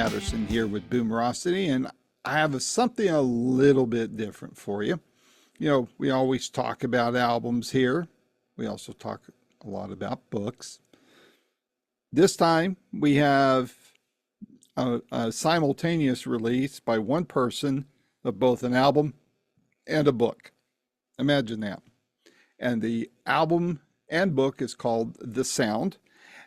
Patterson here with Boomerocity, and I have something a little bit different for you. You know, we always talk about albums here. We also talk a lot about books. This time we have a simultaneous release by one person of both an album and a book. Imagine that. And the album and book is called The Sound,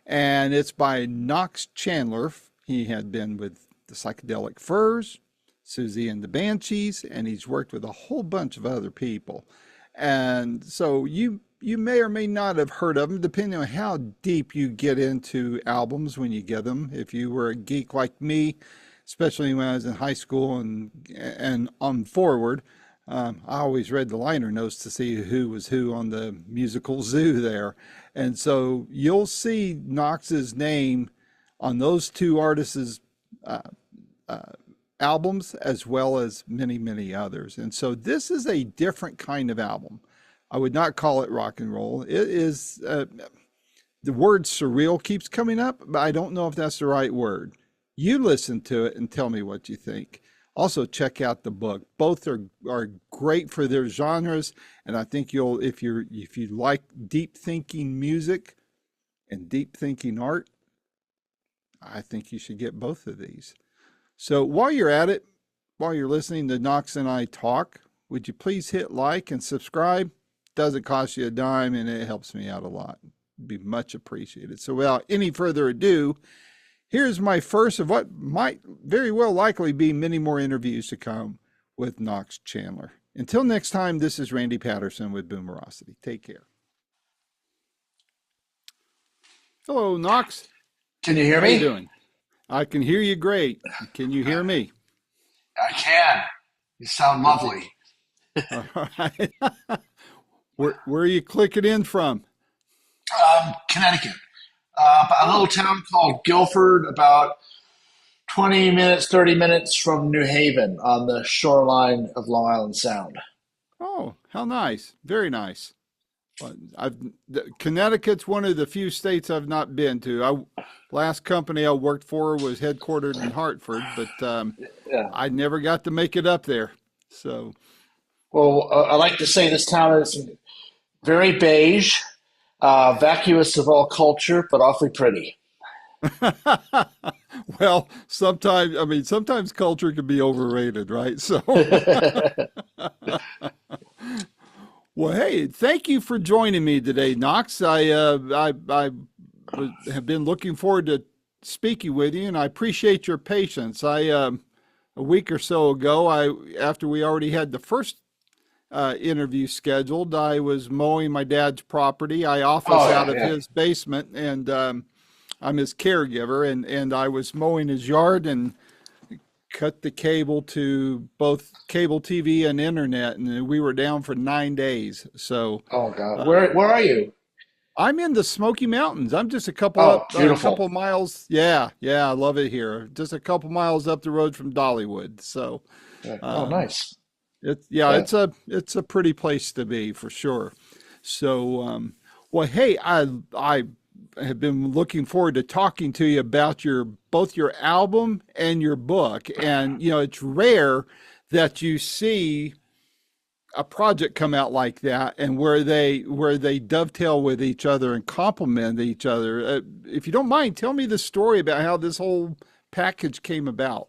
and it's by Knox Chandler. He had been with the Psychedelic Furs, Souxsie and the Banshees, and he's worked with a whole bunch of other people. And so you may or may not have heard of them, depending on how deep you get into albums when you get them. If you were a geek like me, especially when I was in high school and on forward, I always read the liner notes to see who was who on the musical zoo there. And so you'll see Knox's name on those two artists' albums, as well as many, many others. And so this is a different kind of album. I would not call it rock and roll. It is, the word surreal keeps coming up, but I don't know if that's the right word. You listen to it and tell me what you think. Also, check out the book. Both are great for their genres, and I think you'll, if you like deep thinking music and deep thinking art, I think you should get both of these. So while you're at it, while you're listening to Knox and I talk, would you please hit like and subscribe? Doesn't cost you a dime, and it helps me out a lot. It'd be much appreciated. So without any further ado, here's my first of what might very well likely be many more interviews to come with Knox Chandler. Until next time, this is Randy Patterson with Boomerocity. Take care. Hello, Knox. Can you hear How you me? doing? I can hear you great. Can you hear me? I can. You sound lovely. All right. Where are you clicking in from? Connecticut. A little town called Guilford, about 20 minutes, 30 minutes from New Haven on the shoreline of Long Island Sound. Oh, how nice. Very nice. Well, Connecticut's one of the few states I've not been to. Last company I worked for was headquartered in Hartford, but Yeah. I never got to make it up there. So, Well, I like to say this town is very beige, vacuous of all culture, but awfully pretty. well, sometimes culture can be overrated, right? So, well, hey, thank you for joining me today, Knox. I have been looking forward to speaking with you, and I appreciate your patience. A week or so ago, after we already had the first interview scheduled, I was mowing my dad's property. I office out of his basement, and I'm his caregiver, and I was mowing his yard and cut the cable to both cable TV and internet, and we were down for 9 days. So, Oh God, where are you? I'm in the Smoky Mountains. I'm just a couple Oh, a beautiful. couple miles. Yeah, I love it here. Just a couple miles up the road from Dollywood. So, Yeah. Oh, um, nice. Yeah. it's a pretty place to be for sure. So, well, hey, I have been looking forward to talking to you about both your album and your book. And it's rare that you see a project come out like that and where they dovetail with each other and complement each other. If you don't mind, tell me the story about how this whole package came about.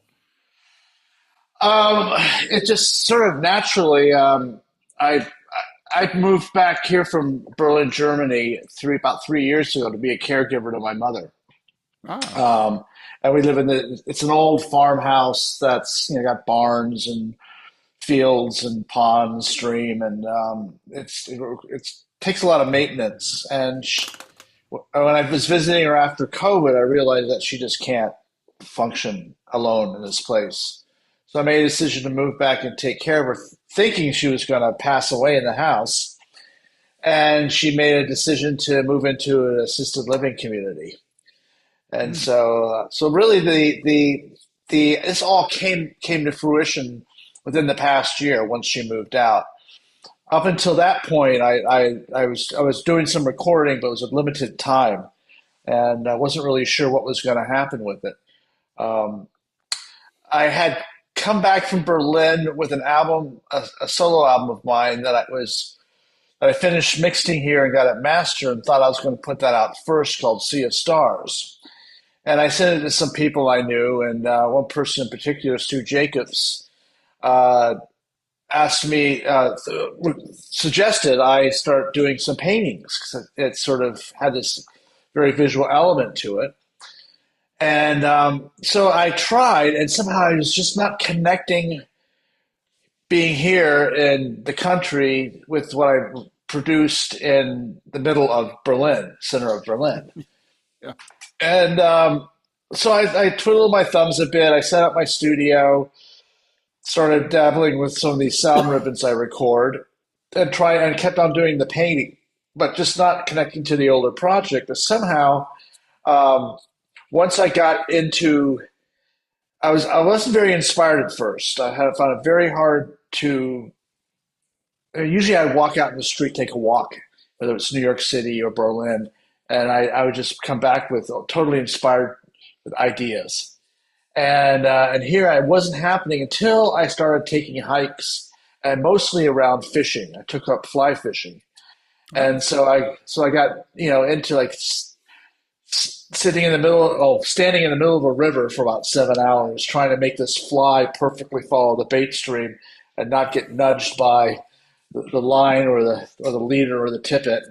Um, it just sort of naturally. I I moved back here from Berlin, Germany, about 3 years ago to be a caregiver to my mother. Ah, Um, and we live in it's an old farmhouse that's got barns and fields and ponds, stream, and it's takes a lot of maintenance. And when I was visiting her after COVID, I realized that she just can't function alone in this place. So I made a decision to move back and take care of her, thinking she was going to pass away in the house. And she made a decision to move into an assisted living community. And mm, so really the this all came to fruition within the past year once she moved out. Up until that point, I was doing some recording, but it was a limited time, and I wasn't really sure what was going to happen with it. Um, I had come back from Berlin with an album, a solo album of mine that I finished mixing here and got it mastered and thought I was going to put that out first called Sea of Stars. And I sent it to some people I knew, and one person in particular, Stu Jacobs, uh, asked me, suggested I start doing some paintings because it sort of had this very visual element to it. And so I tried, and somehow I was just not connecting being here in the country with what I produced in the middle of Berlin, center of Berlin. Yeah. And so I twiddled my thumbs a bit. I set up my studio, started dabbling with some of these sound ribbons I record, and kept on doing the painting, but just not connecting to the older project. But somehow, um, once I got into, I wasn't very inspired at first. I had found it very hard to. Usually, I'd walk out in the street, take a walk, whether it's New York City or Berlin, and I would just come back with totally inspired with ideas. And here it wasn't happening until I started taking hikes, and mostly around fishing. I took up fly fishing, Oh, and so I got into like sitting in the middle, oh, standing in the middle of a river for about 7 hours, trying to make this fly perfectly follow the bait stream and not get nudged by the line or the leader or the tippet,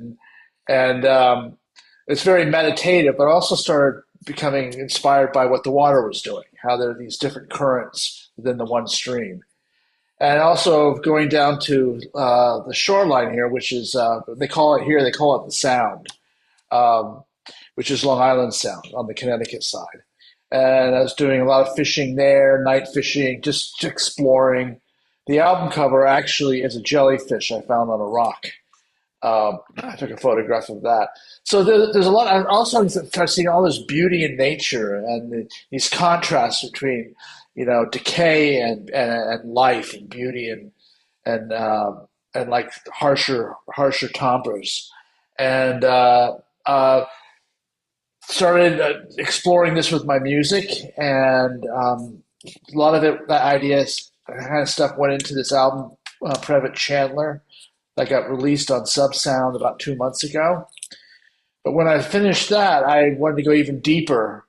and it's very meditative, but also started becoming inspired by what the water was doing, how there are these different currents within the one stream. And also going down to the shoreline here, which is they call it the Sound, um, which is Long Island Sound on the Connecticut side. And I was doing a lot of fishing there, night fishing, just exploring. The album cover actually is a jellyfish I found on a rock. I took a photograph of that. So there's a lot. I also start seeing all this beauty in nature and these contrasts between, decay and life and beauty and like harsher timbres. And started exploring this with my music, and a lot of it, the ideas, kind of stuff went into this album, Private Chandler, that got released on Subsound about 2 months ago. But when I finished that, I wanted to go even deeper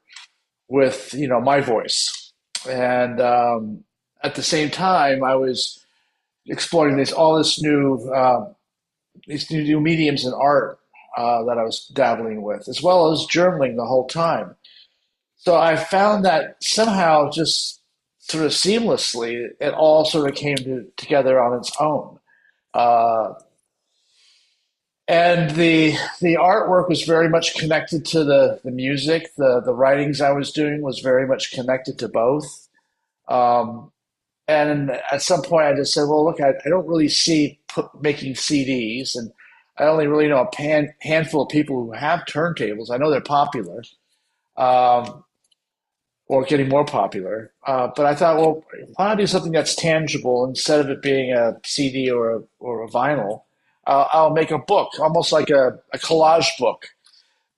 with my voice, and at the same time, I was exploring these new mediums in art that I was dabbling with, as well as journaling the whole time. So I found that somehow, just sort of seamlessly, it all sort of came together on its own. Uh, and the artwork was very much connected to the music. The writings I was doing was very much connected to both. Um, and at some point, I just said, "Well, look, I don't really see making CDs, and I only really know a handful of people who have turntables. I know they're popular, um, or getting more popular. But I thought, well, why not do something that's tangible instead of it being a CD or a vinyl? I'll make a book, almost like a collage book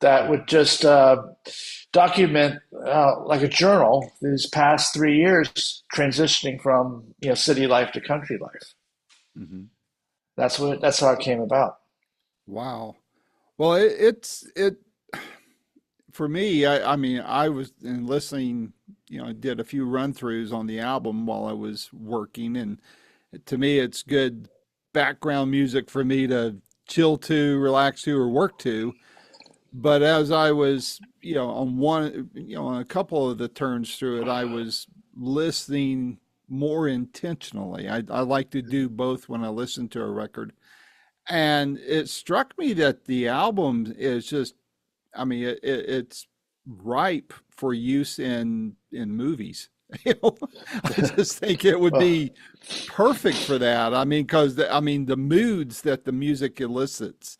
that would just document, like a journal, these past 3 years transitioning from city life to country life. hmm. That's how it came about. Wow. Well, it for me. I mean, I was in listening. I did a few run throughs on the album while I was working, and to me, it's good background music for me to chill to, relax to, or work to. But as I was, on a couple of the turns through it, I was listening more intentionally. I like to do both when I listen to a record. And it struck me that the album is just, I mean, it's ripe for use in movies. You know, I just think it would Oh, be perfect for that. I mean, because I mean the moods that the music elicits,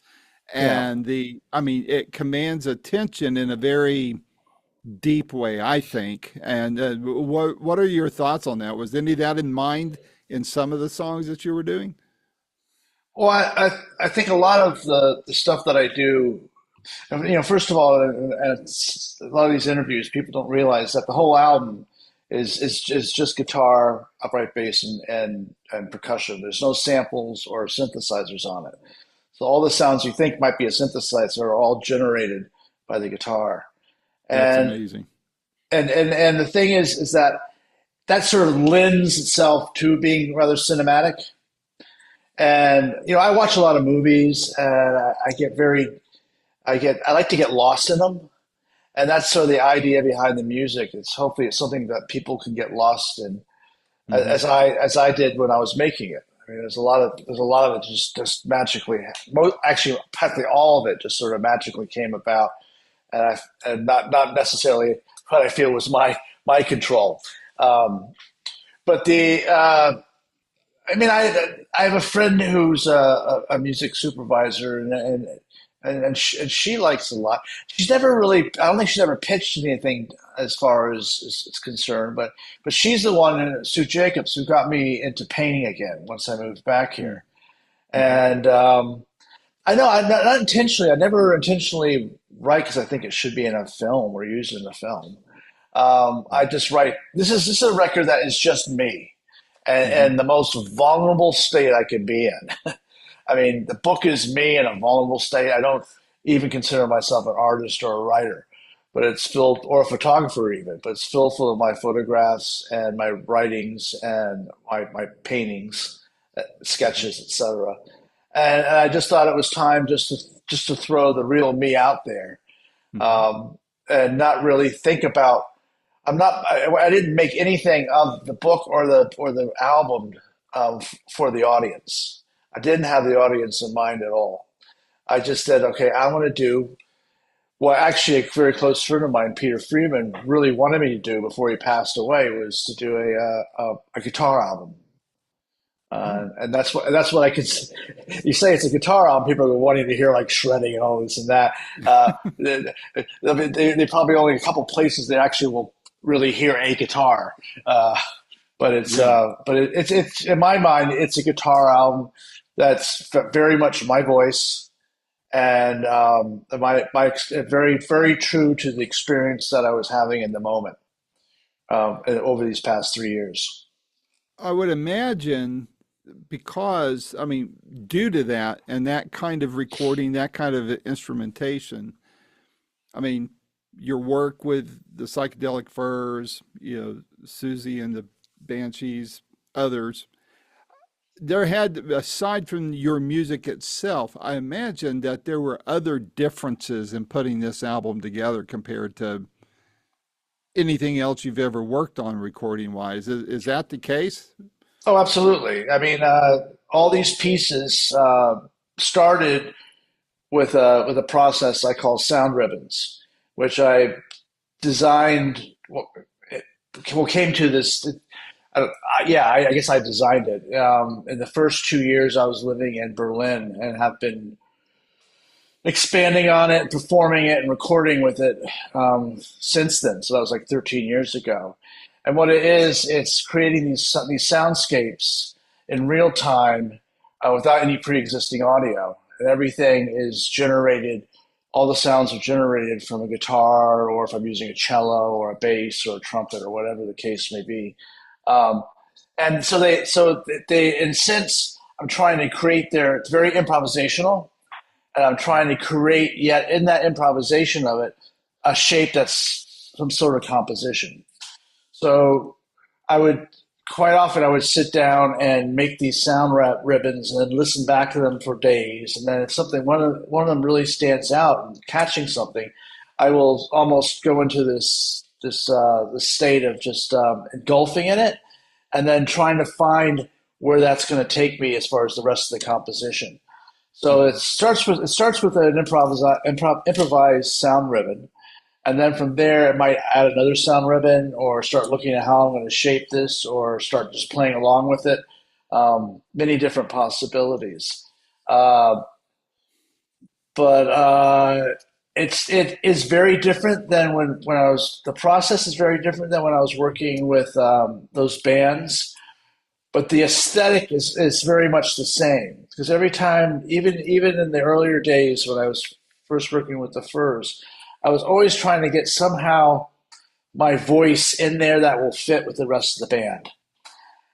yeah. and I mean, it commands attention in a very deep way, I think. And what are your thoughts on that? Was any of that in mind in some of the songs that you were doing? Well, I think a lot of the stuff that I do, first of all, a lot of these interviews, people don't realize that the whole album is just guitar, upright bass, and percussion. There's no samples or synthesizers on it. So all the sounds you think might be a synthesizer are all generated by the guitar. That's And amazing. and the thing is that that sort of lends itself to being rather cinematic. And I watch a lot of movies, and I like to get lost in them. And that's sort of the idea behind the music. It's something that people can get lost in, Hmm. as I did when I was making it. I mean, there's a lot of it just magically, actually practically all of it just sort of magically came about, and not necessarily what I feel was my control. Um, but I mean, I have a friend who's a music supervisor, and she likes a lot. She's never really, I don't think she's ever pitched anything as far as is concerned, but she's the one, Sue Jacobs, who got me into painting again once I moved back here. Hmm. And I know, not intentionally, I never intentionally write because I think it should be in a film or used in a film. I just write. This is a record that is just me, Hmm. and the most vulnerable state I could be in. I mean, the book is me in a vulnerable state. I don't even consider myself an artist or a writer, but it's filled, or a photographer even, but it's filled full of my photographs and my writings and my paintings, sketches, etc. And I just thought it was time just to throw the real me out there, Hmm. um, and not really think about. I didn't make anything of the book or the album for the audience. I didn't have the audience in mind at all. I just said, okay, I want to do what actually a very close friend of mine, Peter Freeman, really wanted me to do before he passed away, was to do a guitar album. Oh, And that's what I could. You say it's a guitar album, people are wanting to hear like shredding and all this and that. They probably only a couple places they actually will really hear a guitar. Uh, yeah. it's in my mind, it's a guitar album that's very much my voice, and my very true to the experience that I was having in the moment, over these past 3 years. I would imagine because, I mean, due to that and that kind of recording, that kind of instrumentation, I mean, your work with the Psychedelic Furs, Souxsie and the Banshees, others, there had, aside from your music itself, I imagine that there were other differences in putting this album together compared to anything else you've ever worked on recording wise. Is that the case? Oh, absolutely. I mean, all these pieces started with a process I call sound ribbons, which I designed. Well, came to this. Yeah, I guess I designed it. In the first 2 years, I was living in Berlin and have been expanding on it, performing it, and recording with it since then. So that was like 13 years ago. And what it is, it's creating these soundscapes in real time, without any pre-existing audio, and everything is generated. All the sounds are generated from a guitar, or if I'm using a cello or a bass or a trumpet or whatever the case may be. Um, and and since I'm trying to create it's very improvisational, and I'm trying to create, yet in that improvisation of it, a shape that's some sort of composition. So I would quite often I would sit down and make these sound ribbons and then listen back to them for days. And then if something one of them really stands out and catching something, I will almost go into this state of just engulfing in it, and then trying to find where that's going to take me as far as the rest of the composition. So Hmm. it starts with an improvised sound ribbon, and then from there, it might add another sound ribbon, or start looking at how I'm going to shape this, or start just playing along with it. Many different possibilities. Uh, but it is very different than when I was. The process is very different than when I was working with those bands. But the aesthetic is very much the same, because every time, even in the earlier days when I was first working with the Furs, I was always trying to get somehow my voice in there that will fit with the rest of the band.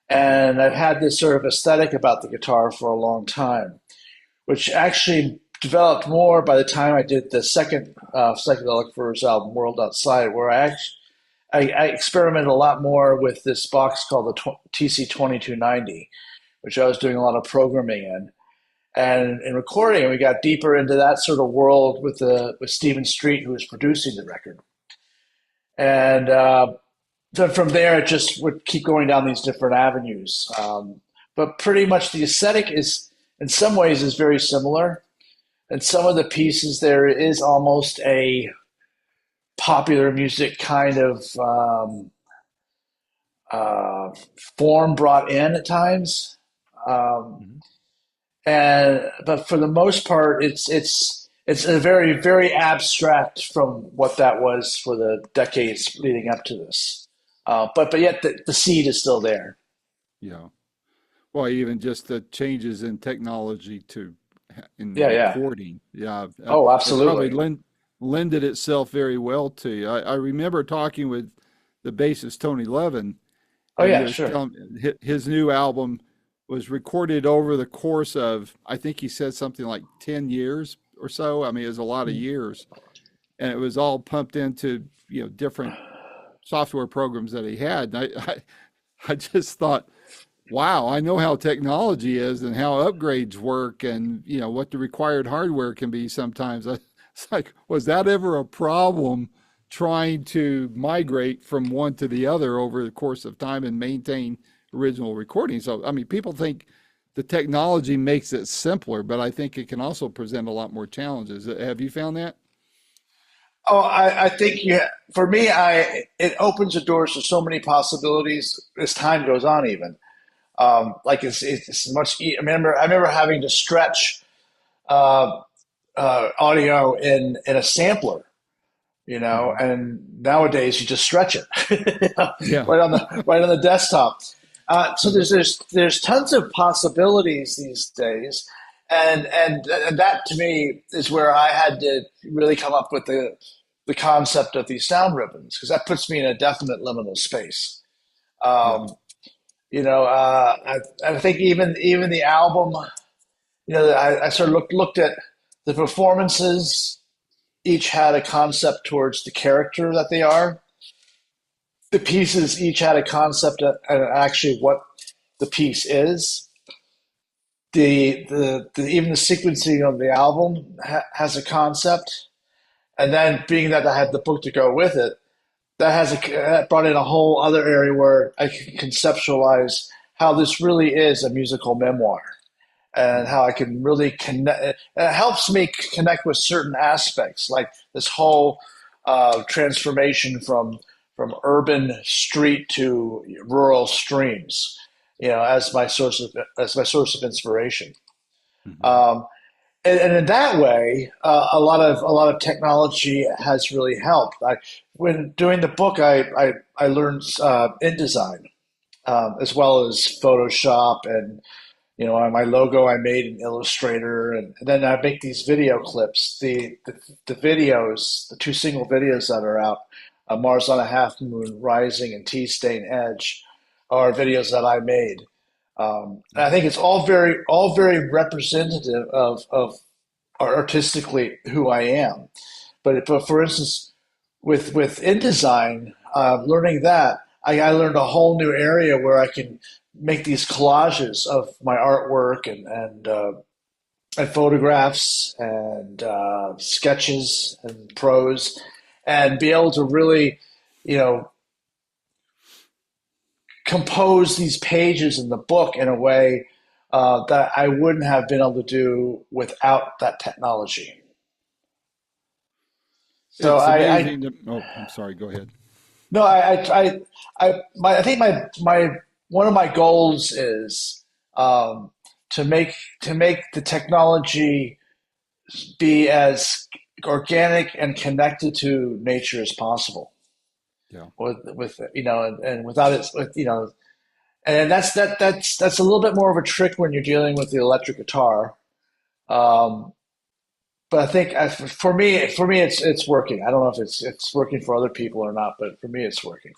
And I've had this sort of aesthetic about the guitar for a long time, which actually developed more by the time I did the second Psychedelic Furs album, World Outside, where I experimented a lot more with this box called the TC2290, which I was doing a lot of programming in. And in recording, we got deeper into that sort of world with Stephen Street, who was producing the record. And then from there, it just would keep going down these different avenues. But pretty much the aesthetic is, in some ways, is very similar. And some of the pieces there is almost a popular music kind of form brought in at times. But for the most part, it's a very, very abstract from what that was for the decades leading up to this. But yet the seed is still there. Yeah. Well, even just the changes in technology in Yeah. recording. Yeah. Oh, It probably absolutely. lended itself very well to you. I remember talking with the bassist Tony Levin, Oh, and he yeah, was sure. telling his new album was recorded over the course of, I think he said something like 10 years or so. I mean, it was a lot of years, and it was all pumped into, different software programs that he had. And I just thought, wow, I know how technology is and how upgrades work and, what the required hardware can be sometimes. It's like, was that ever a problem trying to migrate from one to the other over the course of time and maintain original recordings? So, I mean, people think the technology makes it simpler, but I think it can also present a lot more challenges. Have you found that? Oh, I think for me, it opens the doors to so many possibilities as time goes on. Even like it's much. I remember having to stretch uh, audio in a sampler, Hmm. and nowadays you just stretch it Yeah. right on the desktop. So there's tons of possibilities these days, and that to me is where I had to really come up with the concept of these sound ribbons, because that puts me in a definite liminal space. Yeah. Um, I think even the album, I sort of looked at the performances. Each had a concept towards the character that they are. The pieces each had a concept and actually what the piece is. Even the sequencing of the album has a concept, and then being that I had the book to go with it, that brought in a whole other area where I can conceptualize how this really is a musical memoir and Hmm. how I can really connect. It helps me connect with certain aspects, like this whole transformation from urban street to rural streams. As my source of inspiration. Hmm. Um, and in that way, a lot of technology has really helped. When doing the book, I learned InDesign as well as Photoshop, and my logo I made in Illustrator, and then I make these video clips. The videos, the two single videos that are out, Mars on a Half Moon Rising and Tea Stain Edge, are videos that I made. And I think it's all very representative of artistically who I am. But for instance, with InDesign, learning that, I learned a whole new area where I can make these collages of my artwork and photographs and sketches and prose, and be able to really, you know, compose these pages in the book in a way that I wouldn't have been able to do without that technology. So It's I amazing to, oh, I'm sorry, go ahead. no, I think my one of my goals is um, to make the technology be as organic and connected to nature as possible. Yeah. With and without it, and that's a little bit more of a trick when you're dealing with the electric guitar. Um, but I think for me, it's working. I don't know if it's working for other people or not, but for me, it's working.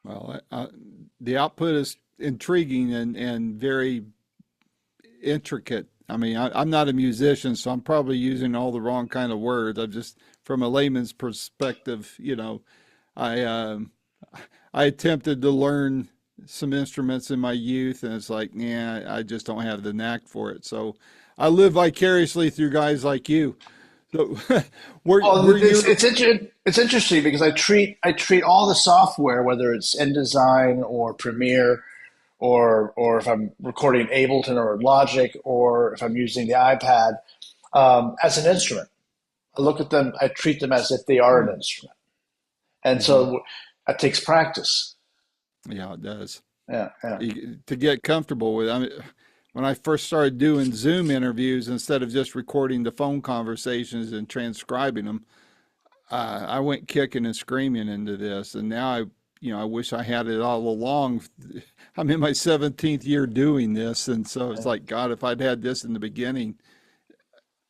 Well, the output is intriguing and very intricate. I mean, I'm not a musician, so I'm probably using all the wrong kind of words. I'm just from a layman's perspective, I I attempted to learn some instruments in my youth, and it's like, yeah, I just don't have the knack for it. So I live vicariously through guys like you. So Well, were you? it's interesting because I treat all the software, whether it's InDesign or Premiere, or if I'm recording Ableton or Logic, or if I'm using the iPad, as an instrument. I look at them, I treat them as if they are an instrument, and Mhm. so that takes practice. Yeah, it does. Yeah, yeah. To get comfortable with. I mean, when I first started doing Zoom interviews, instead of just recording the phone conversations and transcribing them, I went kicking and screaming into this, and now I wish I had it all along. I'm in my 17th year doing this, and so it's like, God, if I'd had this in the beginning,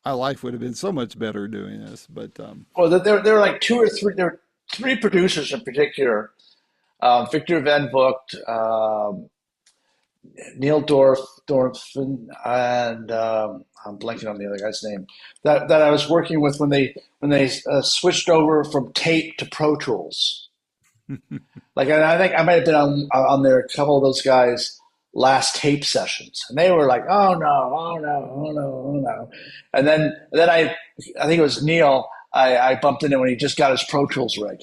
my life would have been so much better doing this. But Well, there are like two or three. There are three producers in particular: Victor Van Vogt, Neil Dorfman, and I'm blanking on the other guy's name. That I was working with when they switched over from tape to Pro Tools. Like, and I think I might have been on there a couple of those guys' last tape sessions, and they were like, "Oh no, oh no, oh no, oh no," and then I think it was Neil. I bumped into when he just got his Pro Tools rig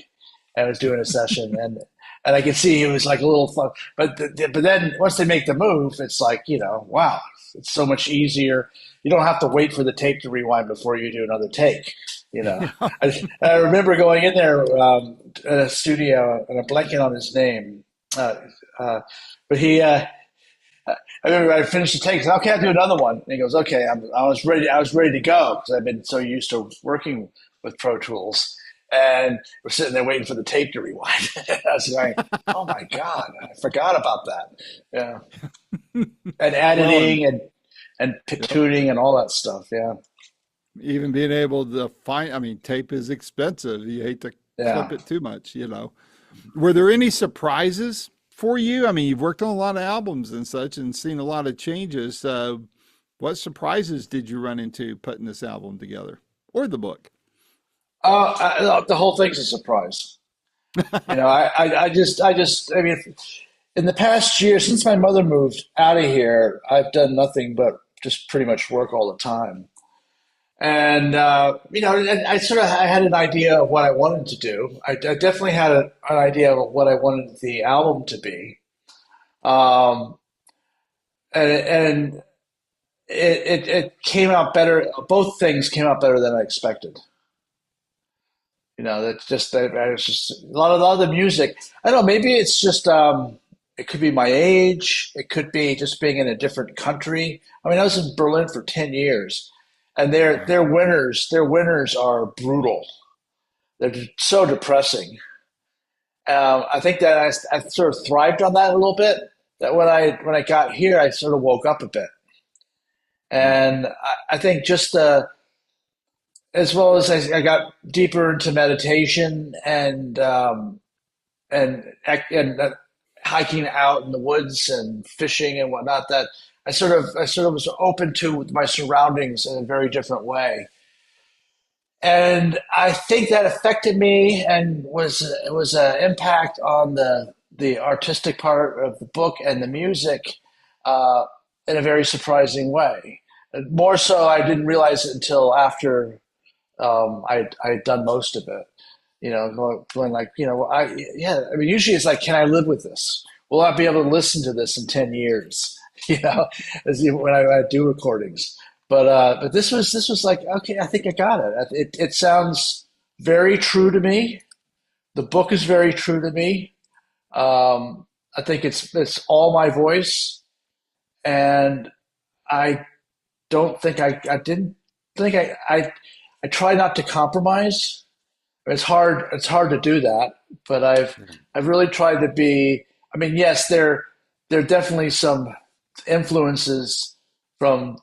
and was doing a session, and I could see he was like a little fun. But then once they make the move, it's like, wow, it's so much easier. You don't have to wait for the tape to rewind before you do another take. You know, yeah, I remember going in there at a studio, and I'm blanking on his name, uh, uh, but he. I remember I finished the take. I said, "Okay, I'll do another one." And he goes, "Okay, I was ready. I was ready to go because I've been so used to working with Pro Tools." And we're sitting there waiting for the tape to rewind. I was going, "Oh my god, I forgot about that." Yeah, and well, editing and yep. tuning and all that stuff. Yeah, Even being able to find, I mean, tape is expensive. You hate to yeah. clip it too much. Were there any surprises for you? I mean, you've worked on a lot of albums and such and seen a lot of changes. What surprises did you run into putting this album together or the book? The whole thing's a surprise. I mean, in the past year since my mother moved out of here, I've done nothing but just pretty much work all the time. And and I had an idea of what I wanted to do. I definitely had an idea of what I wanted the album to be, um, and it came out better. Both things came out better than I expected. That's just it's just a lot of the music. I don't know. Maybe it's just it could be my age. It could be just being in a different country. I mean, I was in Berlin for 10 years, and their winters are brutal. They're so depressing. I think that I sort of thrived on that a little bit. That when I got here, I sort of woke up a bit, Mm. and I think just as well as I got deeper into meditation and hiking out in the woods and fishing and whatnot, that I sort of was open to my surroundings in a very different way. And I think that affected me and was an impact on the artistic part of the book and the music uh, in a very surprising way. More so, I didn't realize it until after I had done most of it. Going like, yeah. I mean, usually it's like, can I live with this? Will I be able to listen to this in 10 years? You know, when I do recordings. But this was like, okay, I think I got it. It sounds very true to me. The book is very true to me. I think it's all my voice, and I don't think I didn't think I try not to compromise. It's hard to do that, but I've really tried to be. I mean, yes, there are definitely some influences from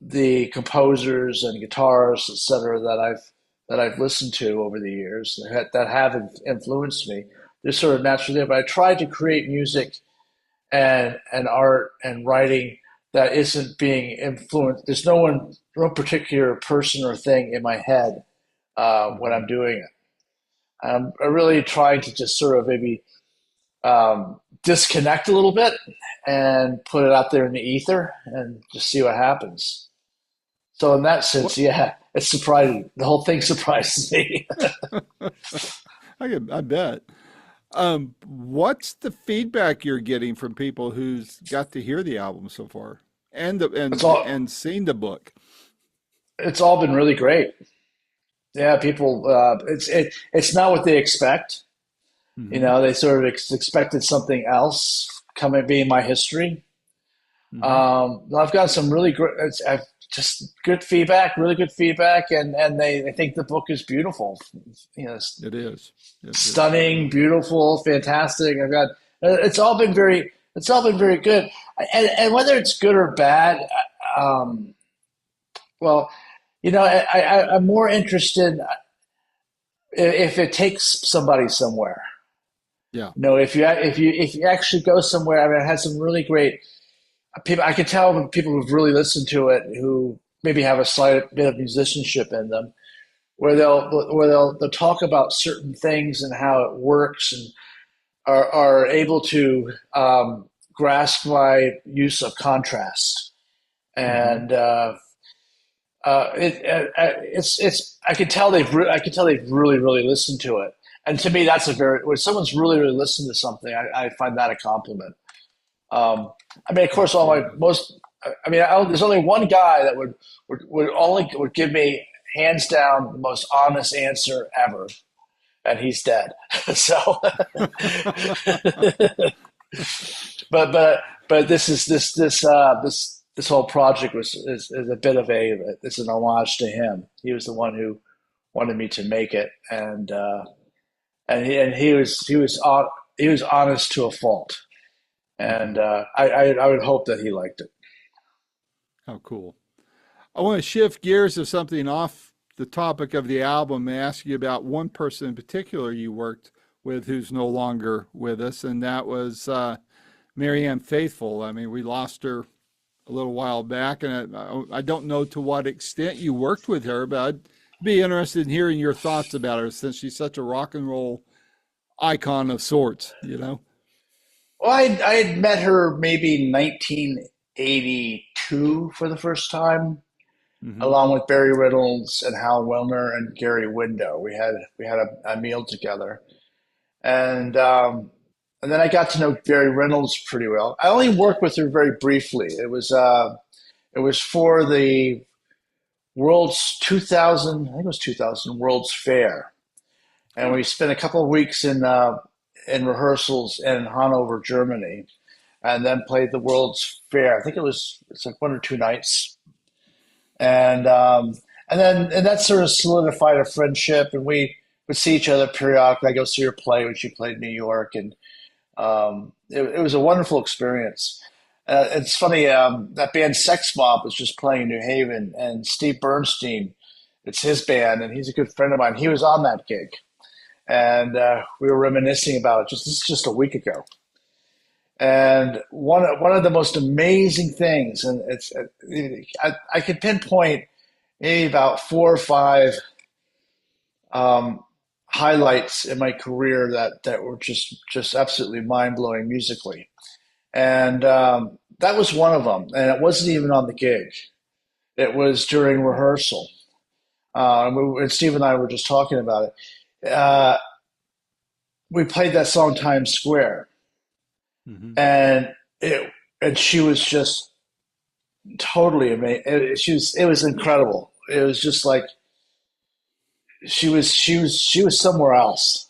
the composers and guitarists, et cetera, that I've listened to over the years that have influenced me. They're sort of naturally there, but I try to create music and art and writing that isn't being influenced. There's no particular person or thing in my head when Hmm. I'm doing it. I'm really trying to just sort of maybe disconnect a little bit and put it out there in the ether and just see what happens. So in that sense, What yeah, it's surprising. The whole thing surprises me. I bet. What's the feedback you're getting from people who's got to hear the album so far and It's all and seen the book? it's all been really great. Yeah, people, it's not what they expect. You Hmm. know, they sort of expected something else coming being my history. Hmm. I've got some really great, I've just good feedback, really good feedback, and they think the book is beautiful. You know, It is. It stunning, beautiful, fantastic. I've got it's all been very good, and whether it's good or bad, um, well, you know, I'm more interested if it takes somebody somewhere. yeah. You know, if you actually go somewhere, I mean, I had some really great people. I could tell when people who've really listened to it who maybe have a slight bit of musicianship in them, they'll talk about certain things and how it works and are able to grasp my use of contrast Hmm. and it's I can tell they've really listened to it, and to me that's a very when someone's really listened to something, I find that a compliment. I mean, of course, all my Absolutely. most I mean, there's only one guy that would give me hands down the most honest answer ever, and he's dead. So, but this whole project is a bit of it's an homage to him. He was the one who wanted me to make it, and he was honest to a fault, and Hmm. I would hope that he liked it. How cool. I want to shift gears to something off the topic of the album and ask you about one person in particular you worked with who's no longer with us, and that was Marianne Faithfull. I mean, we lost her a little while back, and I don't know to what extent you worked with her, but I'd be interested in hearing your thoughts about her since she's such a rock and roll icon of sorts, you know? Well, I had met her maybe 1982 for the first time, Hmm. along with Barry Reynolds and Hal Wilner and Gary Window. We had a meal together, and um, and then I got to know Barry Reynolds pretty well. I only worked with her very briefly. It was for the World's 2000, I think it was 2000 World's Fair, and Huh. we spent a couple of weeks in rehearsals in Hanover, Germany, and then played the World's Fair. I think it's like 1 or 2 nights, and um, and that sort of solidified a friendship, and we would see each other periodically. I go see her play when she played New York, and it was a wonderful experience. It's funny that band Sex Mob was just playing in New Haven, and Steve Bernstein, it's his band, and he's a good friend of mine. He was on that gig, and we were reminiscing about it. This is just a week ago, and one of the most amazing things, and I could pinpoint maybe about 4 or 5 um, highlights in my career that were just absolutely mind blowing musically, and that was one of them. And it wasn't even on the gig; it was during rehearsal. And Steve and I were just talking about it. We played that song Times Square, Hmm. and it and she was just totally amazing. It was incredible. It was just like she was somewhere else.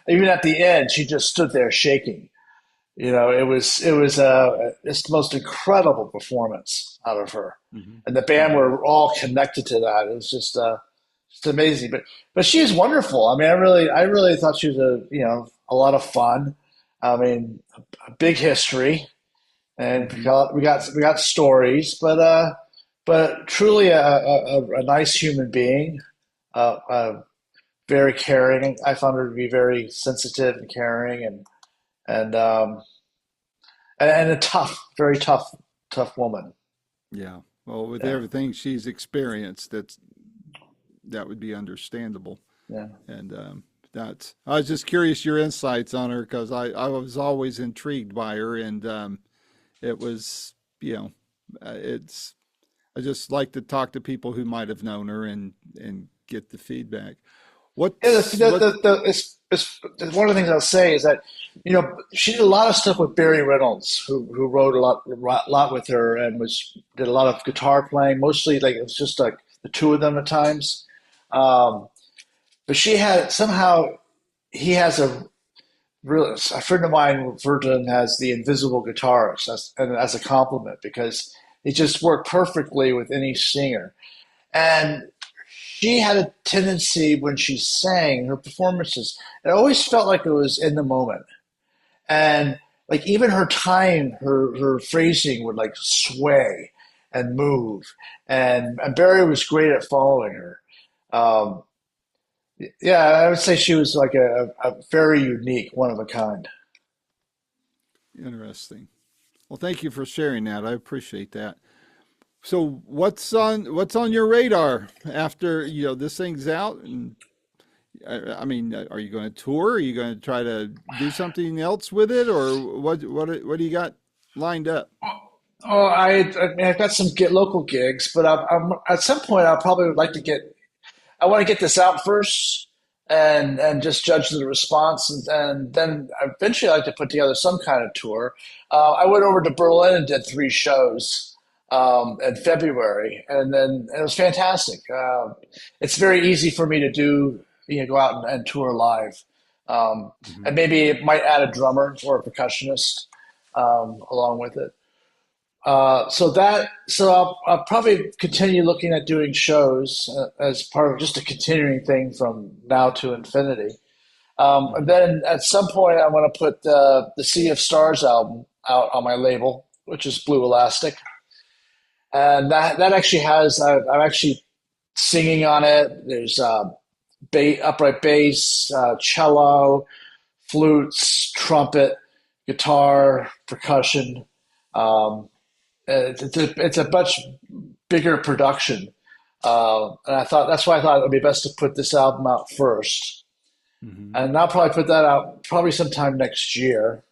Even at the end, she just stood there shaking. You know, it was it's the most incredible performance out of her, Hmm. and the band Hmm. were all connected to that. It was just amazing. But she was wonderful. I mean, I really thought she was a lot of fun. I mean, a big history, and Hmm. we got stories, but truly a nice human being, very caring. I found her to be very sensitive and caring, and and a tough, very tough woman. Yeah. Well, with Yeah, everything she's experienced, that would be understandable. yeah. And that's, I was just curious your insights on her because I was always intrigued by her. And it was, you know, it's, I just like to talk to people who might have known her and get the feedback. Yeah, What, it's one of the things I'll say is that, she did a lot of stuff with Barry Reynolds, who wrote a lot with her and did a lot of guitar playing, mostly like it was just like the two of them at times. Um, but she had somehow he has a friend of mine referred to him as the invisible guitarist, and as a compliment because he just worked perfectly with any singer. And she had a tendency when she sang her performances, it always felt like it was in the moment. And like even her time, her phrasing would like sway and move. And Barry was great at following her. Um, yeah, I would say she was like a very unique, one of a kind. interesting. Well, thank you for sharing that. I appreciate that. So what's on your radar after, this thing's out? And I mean, are you going to tour? Are you going to try to do something else with it, or what do you got lined up? Oh, I mean, I've got some local gigs, but at some point I'll probably like to get. I want to get this out first, and just judge the response, and then eventually I like to put together some kind of tour. I went over to Berlin and did 3 shows in February, and then it was fantastic. It's very easy for me to do, go out and tour live, Hmm. and maybe it might add a drummer or a percussionist along with it. So I'll probably continue looking at doing shows as part of just a continuing thing from now to infinity. And Hmm. then at some point, I want to put the Sea of Stars album out on my label, which is Blue Elastic, and that actually has I'm actually singing on it. There's upright bass, cello, flutes, trumpet, guitar, percussion. Um, it's a much bigger production, and I thought that's why I thought it would be best to put this album out first, Hmm. and I'll probably put that out probably sometime next year.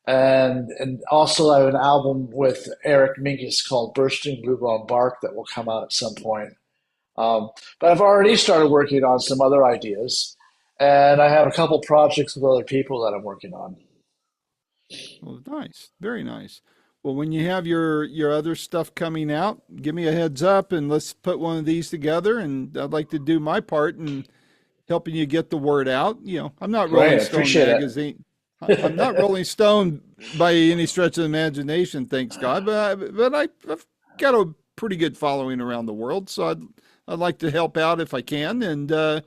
And also I have an album with Eric Minkus called Bursting Blue Bone Bark that will come out at some point. Um, but I've already started working on some other ideas, and I have a couple projects with other people that I'm working on. Well, nice, very nice. Well, when you have your other stuff coming out, give me a heads up and let's put one of these together. And I'd like to do my part in helping you get the word out. I'm not Great, Rolling I Stone appreciate magazine. I'm not it. Rolling Stone by any stretch of the imagination, thanks God, I've got a pretty good following around the world, so I'd like to help out if I can.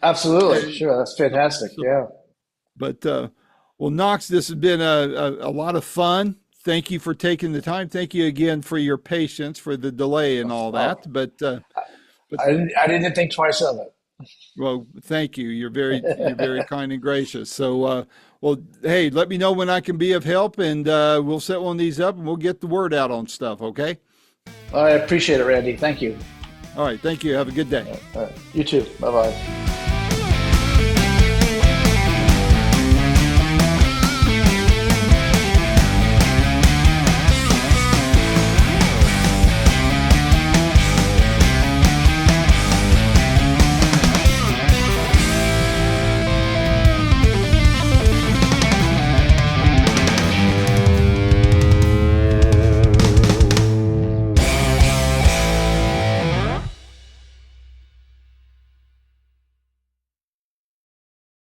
Absolutely, And sure, that's fantastic. so, Yeah. but well, Knox, this has been a lot of fun. Thank you for taking the time. Thank you again for your patience for the delay and all Oh, that. But I didn't think twice of it. well, thank you. You're very kind and gracious. So, well, hey, let me know when I can be of help, and we'll set one of these up, and we'll get the word out on stuff. Okay. I appreciate it, Randy. Thank you. All right. Thank you. Have a good day. You too. Bye bye.